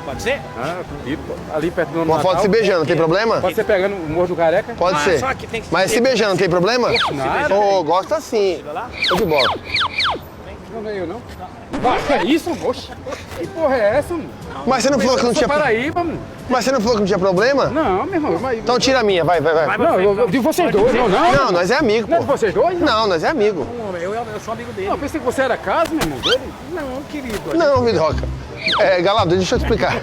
Pode ser? Ah, ali perto do Uma foto se beijando, tem problema? Pode ser pegando o Morro do Careca? Pode ser. Só que tem que Mas se beijando, tem problema? Nada. Ô, gosta sim. Tô de bola. Não é eu, não. Vai, que é isso, moço? Que porra é essa, mano? Mas você não falou que não tinha... Paraíba, mano. Mas você não falou que não tinha problema? Não, meu irmão, mas... Então tira a minha, vai. Não, eu de vocês dois, não. Não, nós é amigo, Não é de pô. vocês dois? Não, nós é amigo. Eu sou amigo dele. Não, eu pensei que você era caso, meu irmão. Dele? Não, querido. Não, Vidroca. Galado, deixa eu te explicar.